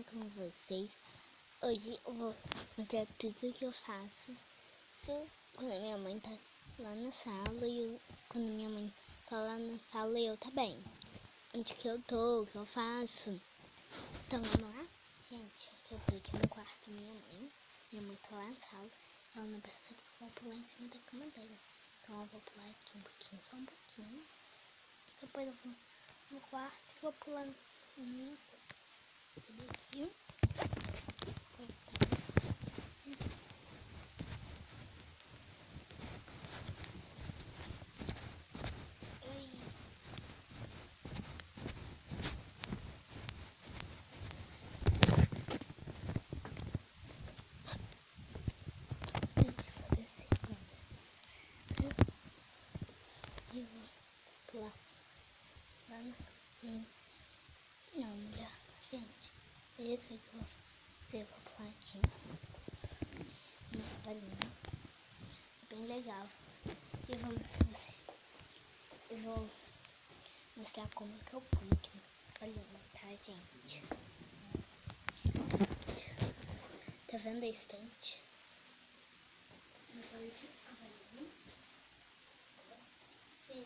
bem com vocês? Hoje eu vou mostrar tudo que eu faço quando minha mãe tá lá na sala e quando minha mãe tá lá na sala e eu também. Onde que eu tô, o que eu faço. Então vamos lá? Gente, eu tô aqui no quarto da minha mãe. Minha mãe tá lá na sala. Ela não percebe que eu vou pular em cima da cama dela. Então eu vou pular aqui um pouquinho, só um pouquinho. Depois eu vou no quarto e vou pular no minha cama. Subir aqui. Eu vou pular lá no... Não, já. Gente, esse que eu vou fazer, eu vou pular aqui. No cavalinho. É bem legal. E eu vou mostrar pra vocês. Eu vou mostrar como que eu pulo aqui no cavalinho, tá, gente? Tá vendo a estante? Eu vou aqui no cavalinho. Sim,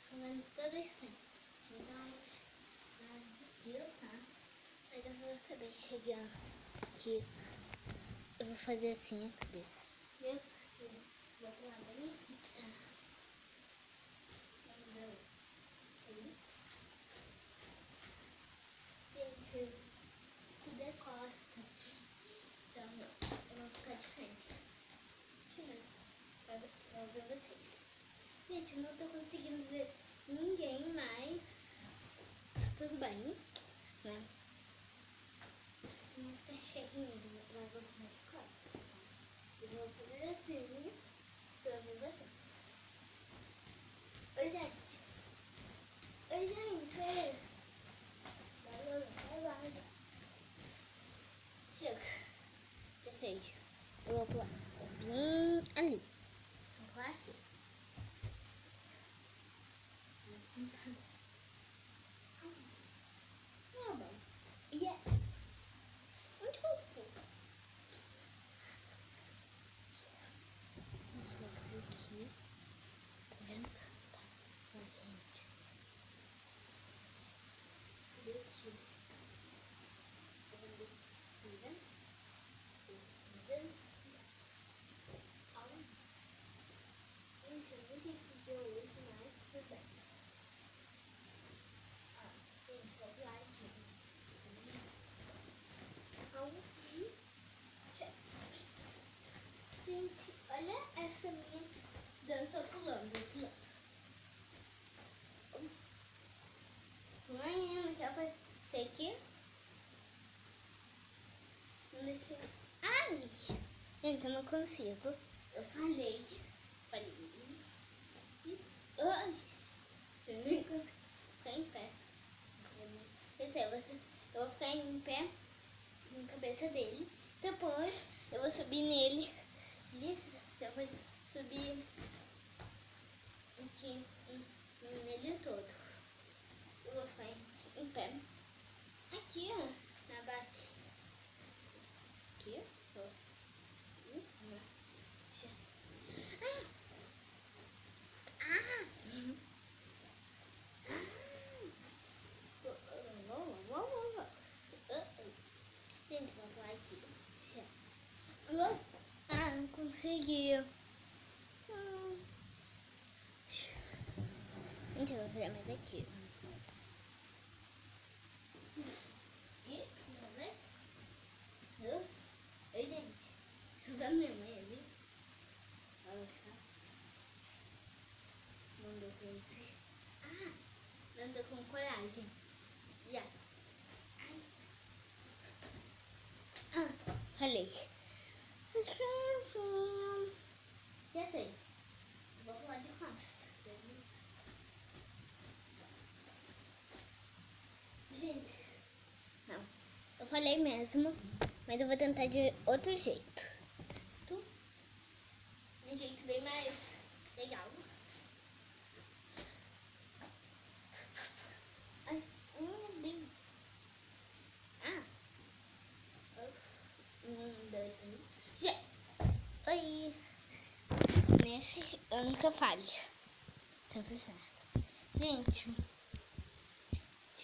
falando toda a estante. Então, aqui, tá? Mas eu vou saber chegar aqui. Eu vou fazer assim a cabeça. Eu vou pular bem aqui. Gente, tudo é costa. Então, eu vou ficar de frente. Pra ver vocês. Gente, não tô conseguindo ver ninguém mais. Tudo bem, né? Não tá cheinho, mas eu vou ficar de costas. Eu vou fazer assim pra ver vocês. Oi, gente. Oi, gente. Vai. Chega. Já sei. Eu vou pular bem ali. Vou pular aqui. Não, bom. E é. Onde que eu fui? Deixa eu ver aqui. Tá vendo? Tá. Ó, gente. Cadê aqui? Tá vendo? Tá vendo? Tá vendo? Olha. Gente, eu não tenho que ver hoje, mas tudo bem. Ó, gente, vou pular aqui. Gente, olha essa minha dança pulando. Mãe, não quer fazer aqui? Não deixa. Ai! Gente, eu não consigo. Eu falei. Ai! Eu nem consigo ficar em pé. Eu vou ficar em pé na cabeça dele. Depois eu vou subir nele. Depois subir aqui nele todo. Eu vou ficar em pé. Aqui, ó, na base. Aqui, ó. Gente, vou pular aqui. Não consegui. Gente, eu vou fazer mais aqui. Oi, gente. Tá vendo minha mãe ali? Olha só. Não deu pra ver. Não deu com coragem. Já. Falei. Já sei. Vou pular de costas. Gente. Não. Eu falei mesmo. Mas eu vou tentar de outro jeito. De um jeito bem mais legal. Ai, meu Deus. esse eu nunca falho. Sempre certo. Gente,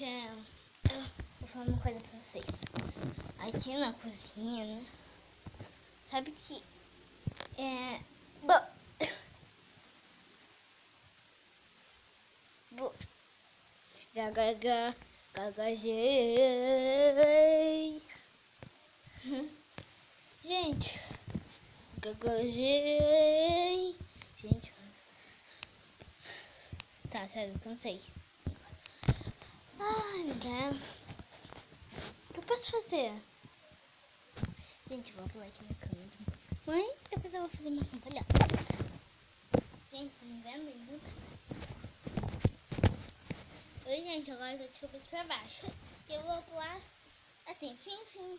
eu vou falar uma coisa pra vocês. Aqui na cozinha, né? Sabe que Gagagei. Gente, gagagei. Gente, tá, sério, cansei. Ai, né? O que eu posso fazer? Gente, vou pular aqui na cama. Mãe, depois eu vou fazer uma pantalhada. Gente, tá me vendo ainda? Oi, gente, agora eu tô de cabeça pra baixo. Eu vou pular assim, fim.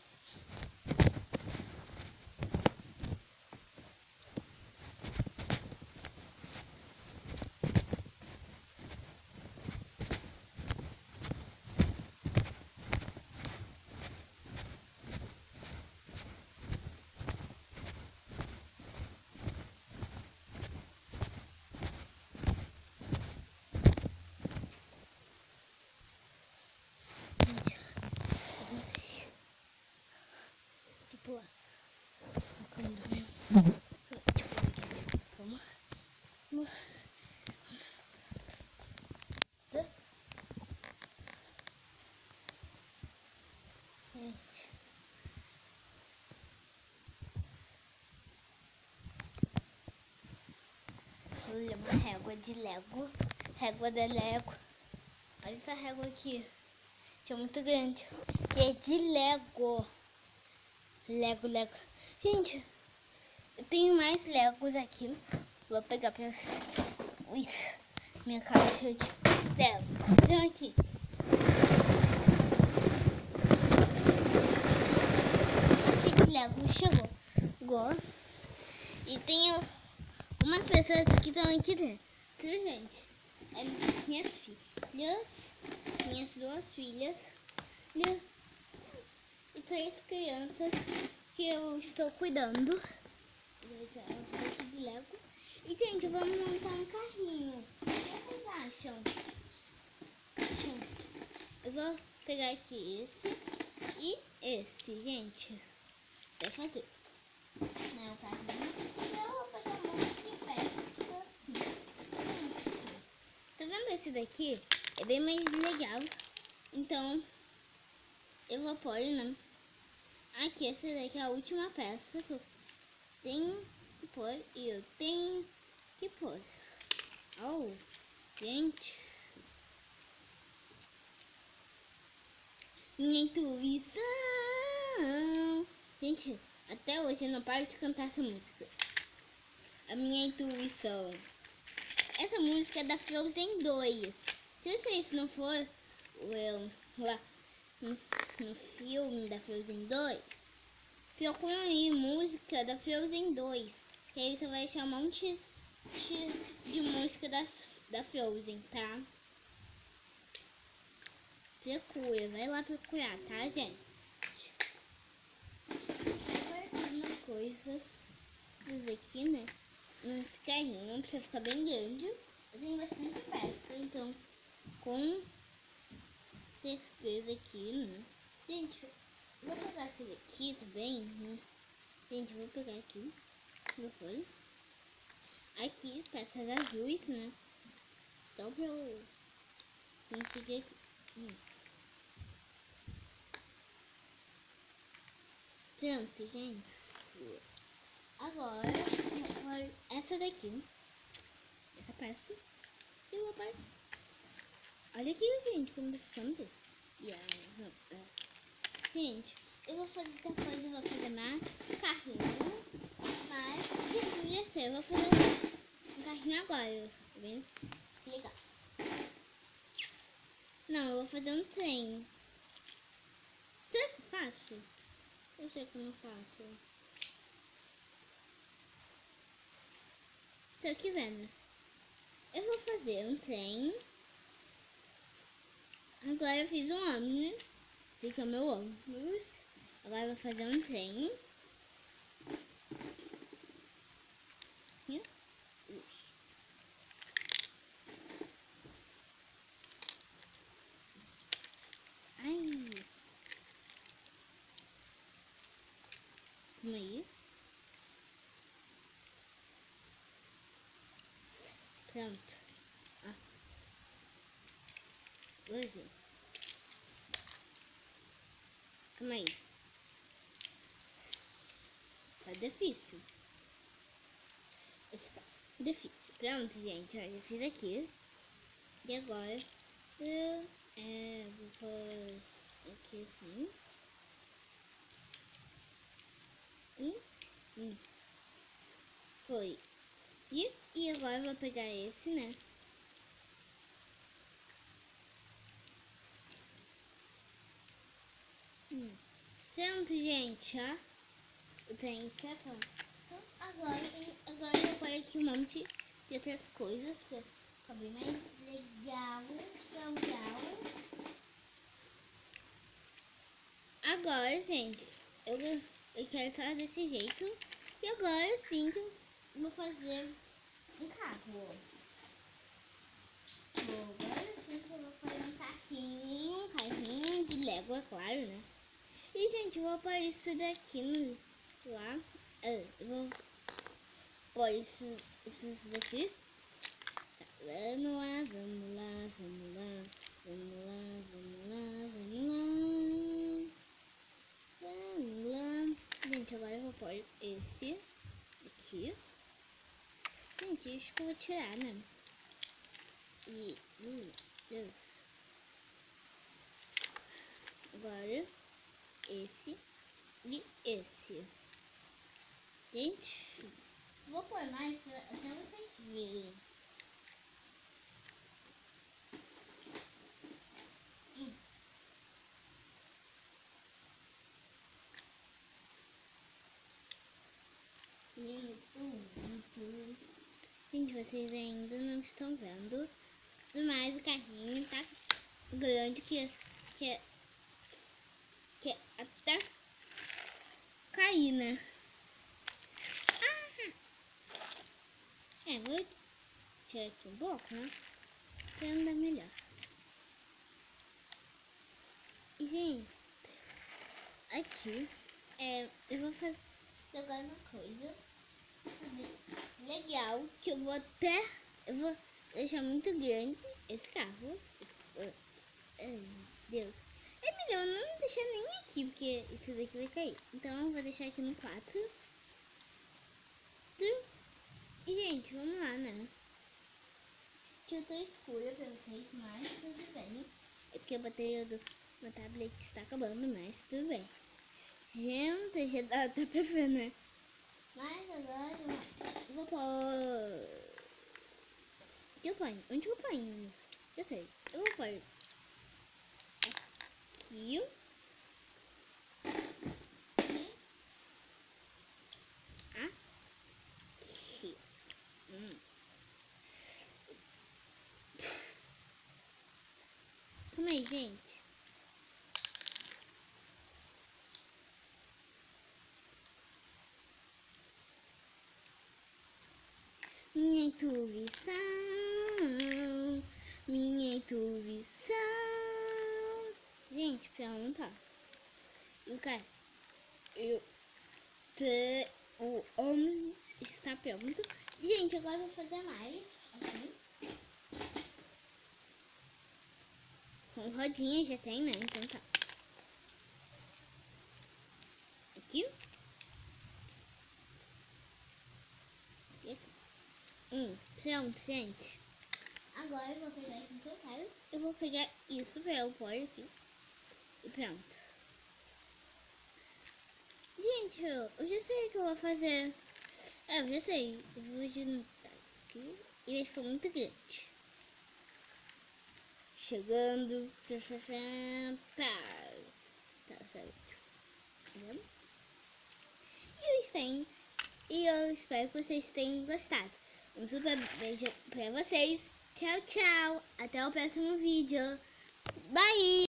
Pular. Calma. Gente. Olha, uma régua de Lego. Régua da Lego. Olha essa régua aqui. É muito grande. E é de Lego. Lego. Gente, eu tenho mais Legos aqui. Vou pegar pra vocês. Ui, minha caixa de Lego. Então aqui. Caixa de Lego chegou. E tem umas pessoas que estão aqui dentro. Gente, é minhas filhas. Minhas 2 filhas. E 3 crianças que eu estou cuidando. Aqui de Lego. E, gente, vamos montar um carrinho. O que vocês acham? Eu vou pegar aqui esse e esse, gente. Vai fazer. Não, o carrinho. Eu vou fazer um monte de peças assim. Tá vendo esse daqui? É bem mais legal. Então, eu vou pôr, né? Aqui, essa daqui é a última peça que eu tenho que pôr e eu tenho que pôr. Oh, gente. Minha intuição. Gente, até hoje eu não paro de cantar essa música. A minha intuição. Essa música é da Frozen 2. Se vocês não for lá no filme da Frozen 2, procura aí música da Frozen 2. Que aí você vai achar um monte de música da Frozen, tá? Procura, vai lá procurar, tá, gente? Agora tem umas coisas aqui, né? Nesse carrinho, pra ficar bem grande. Eu tenho bastante peça, então com certeza aqui, né? Gente, vou pegar esse daqui também, né? Gente, vou pegar aqui. Não foi? Aqui, peças azuis, né? Só pra eu conseguir aqui. Pronto, gente. Agora, essa daqui. Essa peça. E eu vou pegar. Olha aqui, gente, como tá ficando. Gente, eu vou fazer depois, eu vou fazer mais carrinho. Mas, já sei, eu vou fazer um carrinho agora. Tá vendo? Legal. Não, eu vou fazer um trem. Será que eu faço? Eu sei que eu não faço. Se eu quiser, né? Eu vou fazer um trem. Agora eu fiz um ônibus. Esse aqui é o meu ônibus. Agora eu vou fazer um trem. Calma aí. Tá difícil. Está difícil. Pronto, gente. Ó, já fiz aqui. E agora eu vou fazer aqui assim. Foi. E agora eu vou pegar esse, né? Pronto, gente, ó. Eu tenho que então, agora eu vou pôr aqui um monte de outras coisas pra ficar bem mais legal. Agora, gente, eu quero estar desse jeito. E agora sim que eu vou fazer um carro. Agora sim que eu vou fazer um carrinho de Lego, é claro, né? E, gente, eu vou pôr isso daqui lá. Eu vou pôr isso daqui. Vamos lá. Gente, agora eu vou pôr esse aqui. Gente, acho que eu vou tirar, né? E, Deus. Agora, esse e esse. Gente, vou pôr mais até vocês verem. Gente, vocês ainda não estão vendo, mas o carrinho tá grande que até cair, né? Vou tirar aqui um pouco, né? Pra andar melhor. E, gente, aqui eu vou fazer agora uma coisa legal, que eu vou deixar muito grande esse carro. Deus. É melhor não deixar nem aqui, porque isso daqui vai cair. Então eu vou deixar aqui no 4. E, gente, vamos lá, né? Que eu tô escura pra vocês, mas tudo bem. É porque a bateria do meu tablet está acabando, mas tudo bem. Gente, já dá até pra ver, né? Mas agora eu vou pôr... Onde eu ponho? Onde eu ponho? Eu sei. Eu vou pôr aqui. Aqui. Calma aí, gente. Minha intuição. Gente, pronto, ó. E o cara, o homem está pronto. Gente, agora eu vou fazer mais, assim. Com rodinha já tem, né? Então tá. Aqui. E aqui. Pronto, gente. Agora eu vou pegar aqui que eu quero. Eu vou pegar isso pra eu pôr aqui. E pronto. Gente, eu já sei o que eu vou fazer. Eu já sei. Eu vou juntar aqui. E vai ficar muito grande. Chegando. Tá certo. Entendeu? E eu espero que vocês tenham gostado. Um super beijo pra vocês. Tchau, tchau. Até o próximo vídeo. Bye!